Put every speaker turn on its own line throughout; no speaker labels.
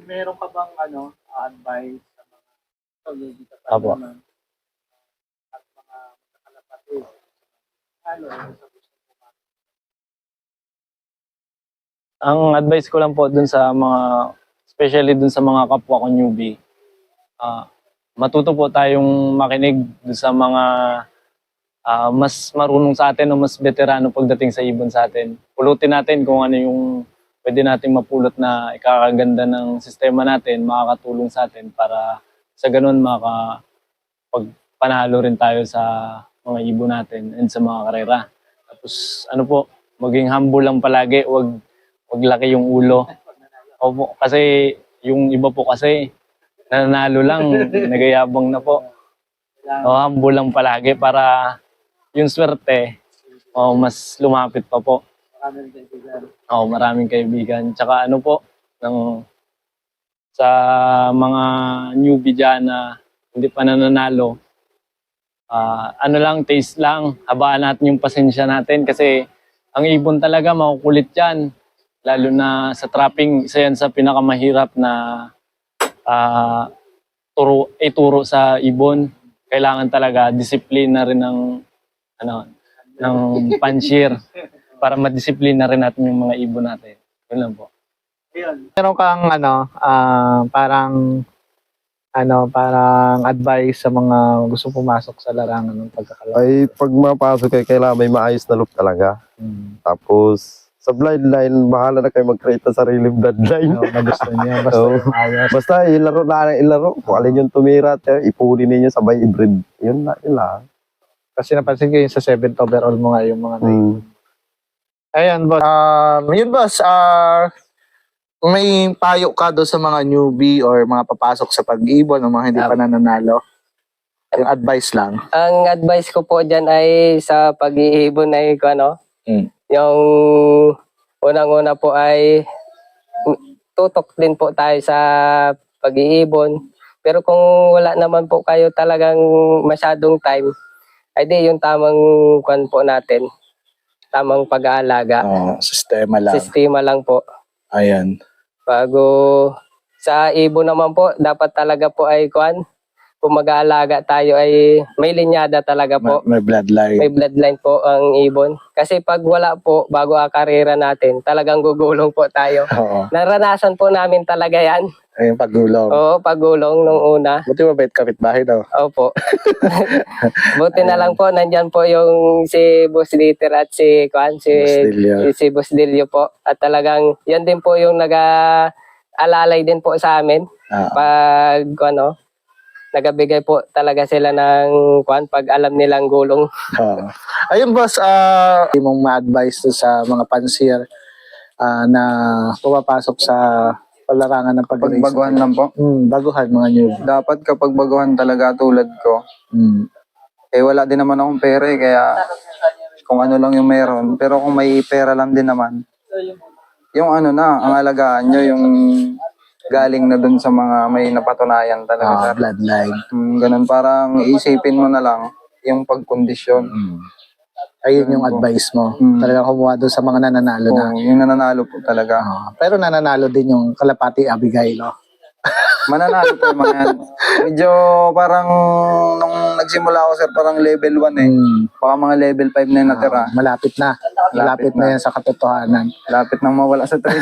meron ka bang advice sa mga newbie ka pa
Apo.
naman at mga kalapatid sa gusto pumasok?
Ang advice ko lang po dun sa mga, especially dun sa mga kapwa ko newbie, matuto po tayong makinig dun sa mga mas marunong sa atin o mas veterano pagdating sa ibon sa atin. Pulutin natin kung ano yung pwede nating mapulot na ikakaganda ng sistema natin, makakatulong sa atin para sa ganun makapagpanalo rin tayo sa mga ibon natin and sa mga karera. Tapos ano po, maging humble lang palagi, wag laki yung ulo. Opo, kasi yung iba po kasi nananalo lang, nagayabang na po. Humble lang palagi para yung swerte, mas lumapit pa po.
Maraming kaibigan.
Maraming kaibigan. Tsaka ano po, sa mga newbie dyan na hindi pa nananalo, ano lang, taste lang, habaan natin yung pasensya natin kasi ang ibon talaga makukulit yan. Lalo na sa trapping, isa yan sa pinakamahirap na ituro sa ibon. Kailangan talaga disiplina rin ng panshir para madisiplina rin natin yung mga ibon natin. Yun lang po.
Meron kang parang advice sa mga gusto pumasok sa larangan ng pagkakalapatid?
Ay, pag mapasok kayo, kailangan may maayos na loop talaga. Tapos, sa bloodline, bahala na kayo mag-create ng sariling bloodline.
Gusto niya, basta ayos.
Basta ilaro na ilaro. Kung alin yung tumira, ipunin ninyo sabay i-breed. Yun lang.
Kasi napansin ko yung sa 7th overall mo nga yung mga Ayan, boss. Yun, boss. Kung may payo ka doon sa mga newbie or mga papasok sa pag-ibon o mga hindi pa nananalo, yung advice lang.
Ang advice ko po dyan ay sa pag-iibon ay yung unang-una po ay tutok din po tayo sa pag-iibon. Pero kung wala naman po kayo talagang masyadong time, ay di yung tamang po natin, tamang pag-aalaga.
Sistema lang.
Sistema lang po.
Ayan.
Bago sa ibon naman po, dapat talaga po ay kung mag-aalaga tayo ay may linyada talaga po.
May bloodline.
May bloodline po ang ibon. Kasi pag wala po, bago ang karera natin, talagang gugulong po tayo.
Oo.
Naranasan po namin talaga yan.
Ayun, paggulong.
Oo, paggulong nung una.
Buti mabait kapitbahay daw.
Opo. Buti na lang po, nandyan po yung si Boss Dieter at si Boss Delio po. At talagang, yan din po yung nag-alalay din po sa amin. Pag, nagabigay po talaga sila ng pag alam nilang gulong.
Ayun, boss, mong ma-advise sa mga pansier na pumapasok sa palarangan ng pag-race.
Pagbaguhan lang po.
Baguhan, mga newbie.
Dapat kapag baguhan talaga tulad ko, wala din naman akong pera kaya kung ano lang yung meron. Pero kung may pera lang din naman, yung ang alagaan nyo, yung galing na dun sa mga may napatunayan talaga.
Bloodline.
Ganun, parang isipin mo na lang yung pagkondisyon.
Ayun yung advice mo. Talagang kumuha doon sa mga nananalo na.
Yung nananalo po talaga.
Pero nananalo din yung Kalapati Abigail, no?
Mananalo po yung mga yan. Medyo parang nung nagsimula ako, sir, parang level 1 Baka mga level 5 na yung natira.
Malapit na. Malapit na yan sa katotohanan.
Lapit nang mawala sa train.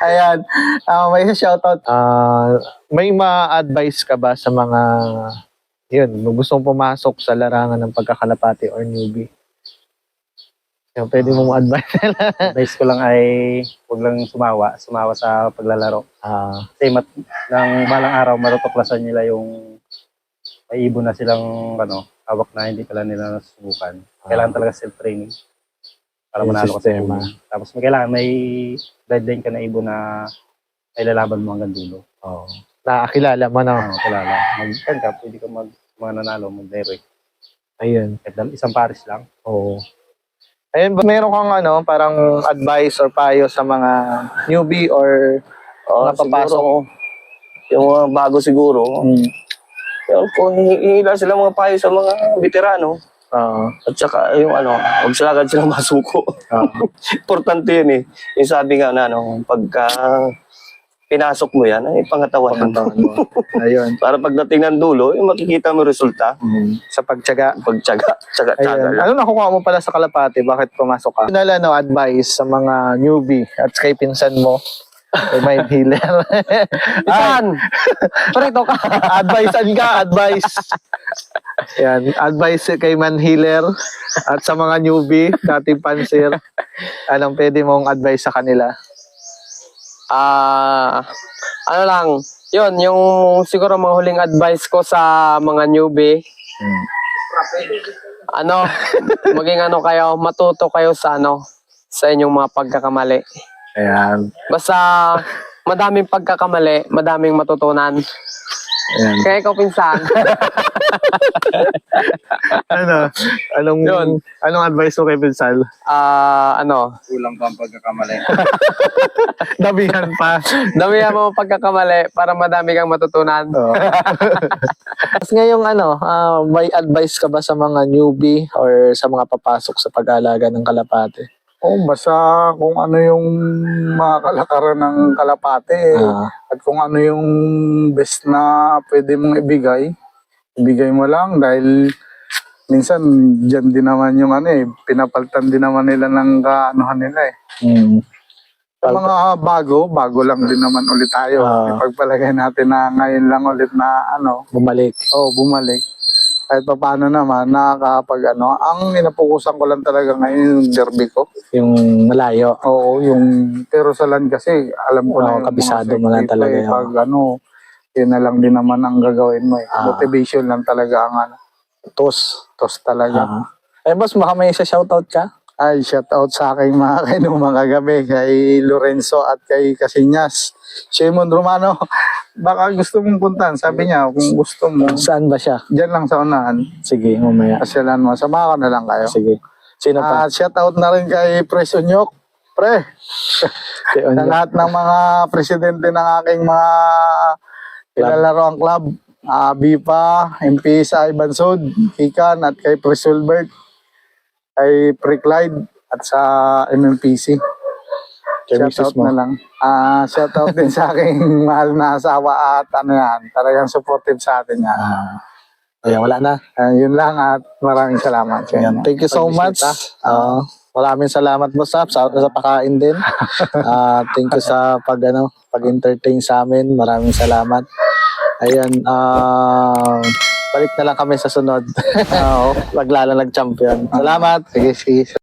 Ayan. May shoutout. May ma-advise ka ba sa mga gustong pumasok sa larangan ng pagkakalapati or newbie? Pwede mo ma-advise.
Advice ko lang ay huwag lang sumawa sa paglalaro. Kasi ng balang araw matutuklasan nila yung may ibon na silang hawak na hindi pala nila nasusubukan. Kailangan talaga self-training para manalo ka sa ibon. Tapos may deadline ka na ibon na ay lalaban mo hanggang dulo.
Nakakilala mo, no?
Kilala. Pwede ka nanalo, mag-direct.
Ayun.
Kahit isang pares lang.
Oo. Ayun, meron kang parang advice or payo sa mga newbie or napapasok?
Yung mga bago siguro. Kung hihingi lang sila mga payo sa mga veterano. At saka yung huwag sila agad silang masuko. Importante yun eh. Yung sabi nga pagka pinasok mo yan, ay pangatawanan.
Pangatawan mo. Ayun.
Para pagdating ng dulo, makikita mo resulta.
Sa pagtiyaga.
Pagtsaga, tsaga-tsaga
Ayun.
lang.
Ano nakukuha mo pala sa Kalapati? Bakit pumasok ka? Final advice sa mga newbie at kay pinsan mo, kay Mind Healer.
Saan? Preto ka.
Advicean ka, advice. Yan, advice kay Man Healer at sa mga newbie, dating pansir. Anong pwede mong advice sa kanila?
Ano lang, yun, yung siguro mga huling advice ko sa mga newbie, maging kayo, matuto kayo sa sa inyong mga pagkakamali.
Ayan.
Basta, madaming pagkakamali, madaming matutunan.
Ayan.
Kaya ikaw pinsan.
Anong advice mo kay Pinsal?
Kulang pa ang pagkakamali.
Dabihan pa.
Damihan mo ang pagkakamali para madami kang matutunan.
Tapos ngayong may advice ka ba sa mga newbie or sa mga papasok sa pag-aalaga ng kalapate?
Basta kung ano yung mga kalakaran ng kalapate at kung ano yung best na pwede mong ibigay mo lang dahil minsan dyan din naman yung pinapaltan din naman nila ng kaanuhan nila eh. Sa mga bago lang din naman ulit tayo. Ipagpalagay natin na ngayon lang ulit na
Bumalik.
bumalik. Kahit pa paano naman, nakakapag ang inapukusan ko lang talaga ngayon yung derby ko.
Yung malayo.
Oo, pero sa land kasi, alam ko na yung
kabisado
mga
mo lang
secret
talaga
eh.
yun.
Pag yun na lang din naman ang gagawin mo eh. Motivation lang talaga ang
Tos.
tos talaga.
Boss, baka may shoutout ka?
Ay, shout out sa aking mga kainuman kagabi, kay Lorenzo at kay Casinas. Shimon Romano, baka gusto mong puntan. Sabi niya, kung gusto mo,
Saan ba siya?
dyan lang sa unahan.
Sige, mamaya.
Asyalan mo, samahan ka na lang kayo.
Sige. Sino pa?
Shout out na rin kay Pres Unyok. Pre,
Si
sa
Onyo.
lahat ng mga presidente ng aking mga pinalaroang club, Bipa, MP sa Ibansod, Kikan, at kay Pres Wilbert, kay Pre Clyde, at sa MMPC.
Kay
Shout
misis
out
mo.
na lang. Shout out din sa aking mahal na asawa at talagang supportive sa atin yan.
Ayan, wala na.
Yun lang at maraming salamat. sa
Ayan,
inyo.
thank you so much. Maraming salamat mo sa pakain din. Thank you sa pag-entertain sa amin. Maraming salamat. Ayan, balik na lang kami sa sunod. Maglalanag champion. Salamat.
Sige, sige.